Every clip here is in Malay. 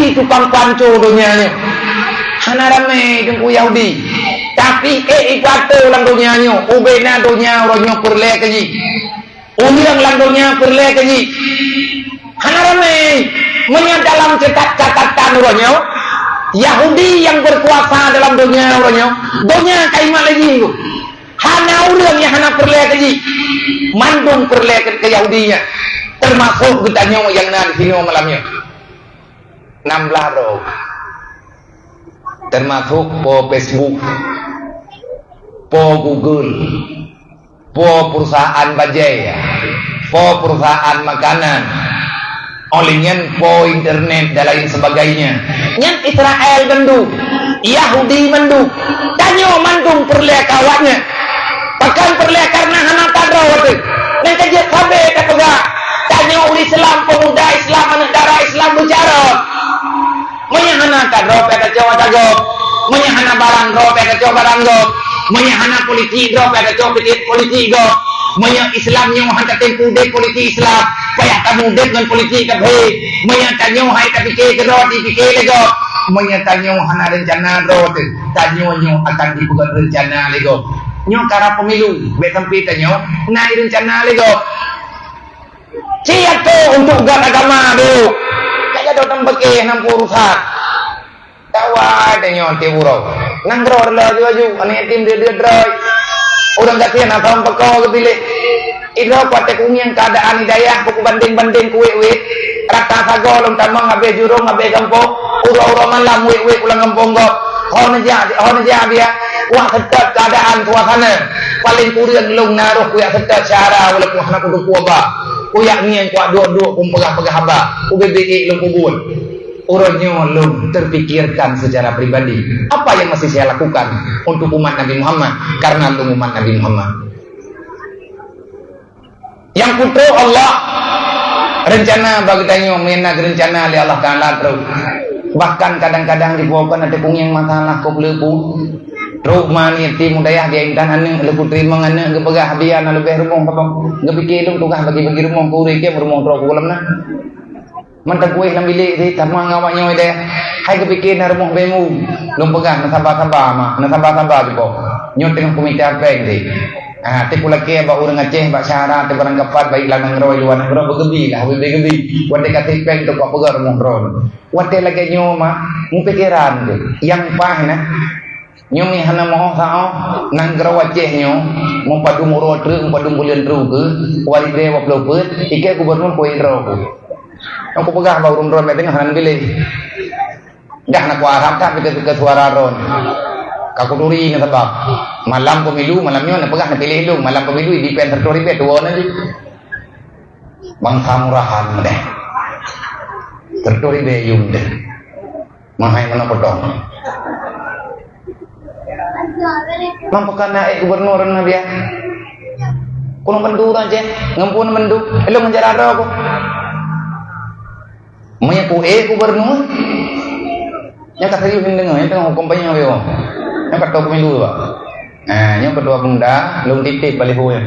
Yahudi tukang panco dunianya. Hana rame dengan Yahudi. Tapi ibato lang dunianya. Ubena dunia orangnya perle kaji. Umiang lang dunia perle kaji. Hana rame dalam catatan orangnya. Yahudi yang berkuasa dalam dunia orangnya. Dunia kaimat lagi. Hana orang yang hana perle kaji. Mandung perle ke Yahudinya. Termasuk getanya yang ada di sini malamnya. 16 roh. Termasuk po Facebook, po Google, po perusahaan bajai, po perusahaan makanan, olehnya po internet dan lain sebagainya. Yang Israel mendu, Yahudi mendu, danyo mandung perle kawannya. Bahkan perle karena hana tadrawat. Dan kajian sampai kata danyo Islam, pemuda Islam, negara Islam bicara. Menyahana kadro pada Jawa Tagok, menyahana barang ro pada Jawa barang go, menyahana politik ro pada Jawa politik go, menyah Islam yang hantar tempu de politik Islam, payah kamu de dengan politik kabe, menyah tanyo hai tapi ke ro di pikir lego, menyah tanyo hana rencana ro te, tanyo nyo akan dibuat rencana lego, nyo cara pemilu, bekampi tanyo, naik rencana lego, siap tu untuk agama dulu. Kaya daw tang bagay ng purusan. Tawa denyo tiburo. Nang gror la ju ani tim de droy. Urang gatian apa peko kepilih. Idro pate kumiang keadaan hidayah buku banding-banding kuwe-we. Rata sago lom tamang ngabe jurong ngabe kampung. Uro-uro malam we pulang kampung go. Hono ja dia. Wah sedap keadaan suasana. Paling kurang lung naruh kuya sedap cara walaupun anak kudu kuaba. Kuyak ni yang kuat dua-dua pun pegah-pegah haba. UBBI lum kubun. Urutnya lum terpikirkan secara pribadi. Apa yang masih saya lakukan untuk umat Nabi Muhammad? Karena untuk umat Nabi Muhammad. Yang putra Allah. Rencana bagi tanyo menak rencana oleh Allah Ta'ala terus. Bahkan kadang-kadang dibawakan ada kung yang masalah kau lepu. Terus mani tim daya dia intan ane lepu terima ane gepegah biar na lebih rumong apa gepikir dong tukah bagi-bagi rumong kau reke rumong terus kolam na. Mantap kue lam bilik di tamang awaknya ide. Hai kepikir na rumong bemu. Lom pegah na sabar-sabar mah na sabar-sabar di bawah. Nyot tengah komite apa di. Ah, te pula ke ba urang Aceh ba syarat te barang kapat baik lanang roy luan ro begebi lah begebi wate kate peng to ko pegar mong ron wate lagi nyoma mu pikiran yang pah na nyomi hana mo sao nang gro Aceh nyo mo padu muro tru padu bulan tru ke wali de wa plopet ike gubernur ko indro ko aku pegah ba urang ron meteng hanan bilih dah nak warap tak ke suara ron kakuduri na sebab malam pemilu malamnya na pegah na pilih lu malam pemilu depend tertori bet dua nanti bangsa murahan deh tertori be yung deh mahai mana potong mampakan naik gubernur na dia kuno mendu aja ngampun mendu lu menjara aku maya ku gubernur yang kata you dengar yang tengah hukum banyak yo yang kedua pemilu pak. Nah, yang kedua bunda, belum titip baliho ya.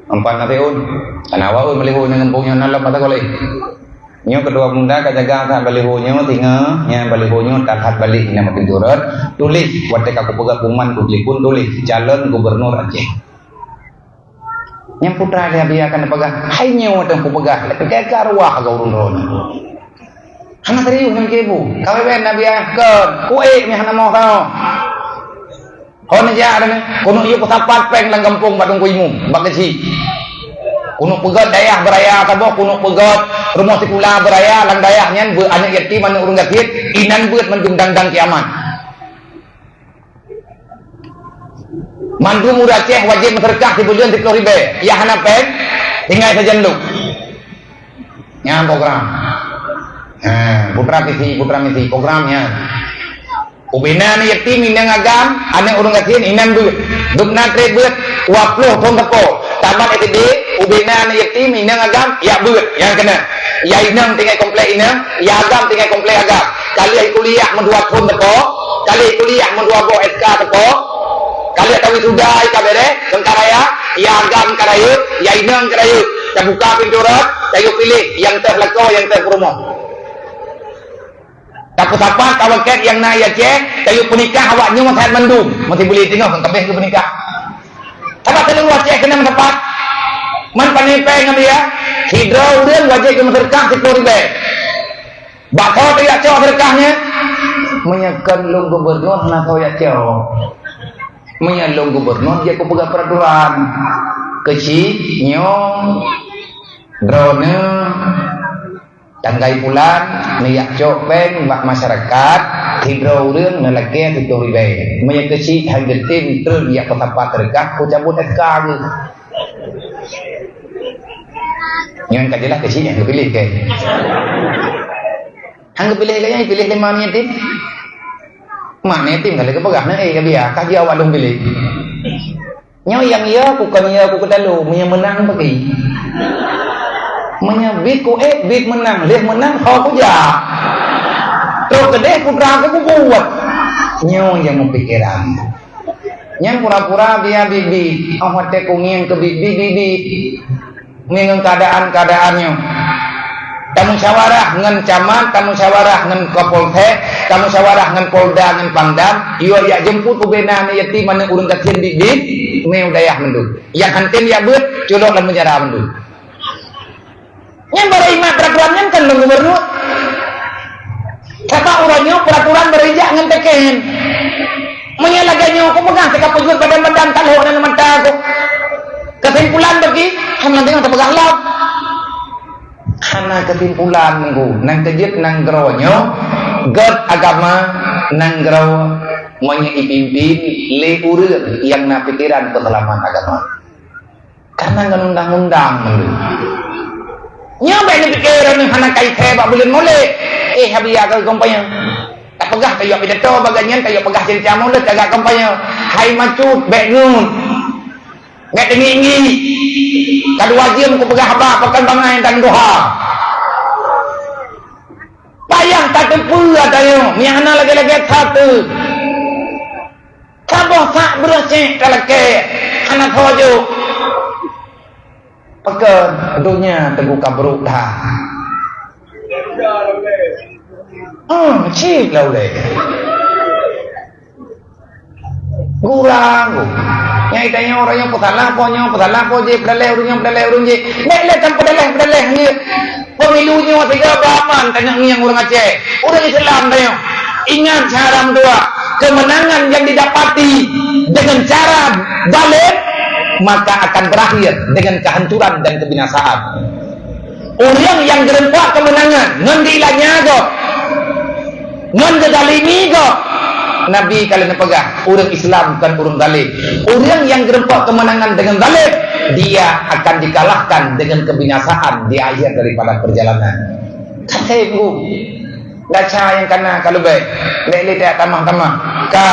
Empat tahun, kanawa un baliho yang ngempungnya nalam mata kolej. Yang kedua bunda kajaga kan baliho nya tinggal, yang baliho nya takat balik nama pinturat, tulis wate kaku pegat kuman pun tulis calon gubernur Aceh. Yang putra dia biarkan pegang, hai nyawa dan ku pegang, kayak karwah kau urun. Hana serius nang kebu. Kawe ben nabi akad. Kuek mi hana mau kau. Kono ja ada kono ieu kusapat peng lang kampung badung kuimu, bagasi. Kuno pegat dayah beraya kabo kuno pegat rumah sikula beraya lang dayah nyen bu anak yatim anu urang gatit inan beut mendung dangdang kiamat. Mandu muda Aceh wajib bersedekah di bulan 10.000. Ya hana peng tinggal saja lu. Nya program. Putra misi programnya. Ubina ni yatim inang agam, anak urang gatin inan beut. Dupna tre beut, 20 thong tepo. Tamat SD, ubina ni yatim inang agam, ya beut yang kena. Ya inang tinggal komplek inang, ya agam tinggal komplek agam. Kali ai kuliah mendua thong tepo, kali kuliah mendua go SK tepo. Kali tahu sudah ai kabere, sengkaraya, ya agam karaya, ya inang karaya. Kita buka pintu rot, saya pilih yang terleko yang terpromo. Aku tapak kawaket yang na ya cek, kayu penikah awaknya mau sehat mendung, mesti boleh tengok kan kabeh ke penikah. Tapak telu wajah kena tepat. Man panipai ngam dia, hidro ureun wajah ke sedekah 10.000. Bakau tidak cok sedekahnya. Menyekan long gubernur nak kau ya cok. Menyalong gubernur dia ko pegang peraturan. Kecil nyong drone tanggai bulan niyak copeng bak masyarakat hidro ureun nalake 10.000 menya kecil hanggetin terus dia ketapat terdekat ku cabut SK yang kajelah kecil yang pilih ke hang pilih kayaknya pilih 5 ni tim mak ni tim kalau kepegah na biar kaji awak dong pilih nyo yang iya ku kedalu menya menang bagi menyabit ku bit menang lihat menang kau ku ja terus gede putra aku buat nyo yang mempikiran yang pura-pura dia bibi awate ku ngien ke bibi ngien keadaannya kamu musyawarah ngan camat kamu musyawarah ngan kapolsek kamu musyawarah ngan polda ngan pangdam iyo ya jemput ku benana yatim mana urang kecil bibit me dayah mendung yang hantin ya beut culok dan penjara mendung yang berimak peraturannya kan bang gubernur kata orangnya peraturan berijak ngenteken menyalahkannya aku pegang sikap pujur badan-badan kalau orang mata aku kesimpulan bagi hanya dengan terpegang lap hana kesimpulan minggu nang kejut nang geronyo god agama nang gero monya ipimpin le ureur yang na pikiran keselamatan agama karena ngan undang-undang minggu nyoba ni pikiran ni hana kai bak bulan mole habia ka kompanya tak pegah kayu pidato baganyan kayu pegah cerita mulut agak kompanya hai macut bek nun ngat tinggi kadua jam ku pegah apa pekan bangai dan doha payah tak tempu adayo miana lagi-lagi satu kaboh tak beracik kalake hana hojo pekan dunia terbuka beruk dah cik lah boleh kurang nyai tanya orangnya putalah po je pedalai urung je belek kan pedalai ni pemilunya tiga baman tanya yang orang Aceh orang Islam tanya ingat cara dua kemenangan yang didapati dengan cara balik maka akan berakhir dengan kehancuran dan kebinasaan. Orang yang gerempak kemenangan ngan diilahnya go ngan gedalimi go Nabi kalian pegang orang Islam bukan orang zalim. Orang yang gerempak kemenangan dengan zalim dia akan dikalahkan dengan kebinasaan di akhir daripada perjalanan. Kata ibu gacha yang kena kalau baik lele tak tamah ka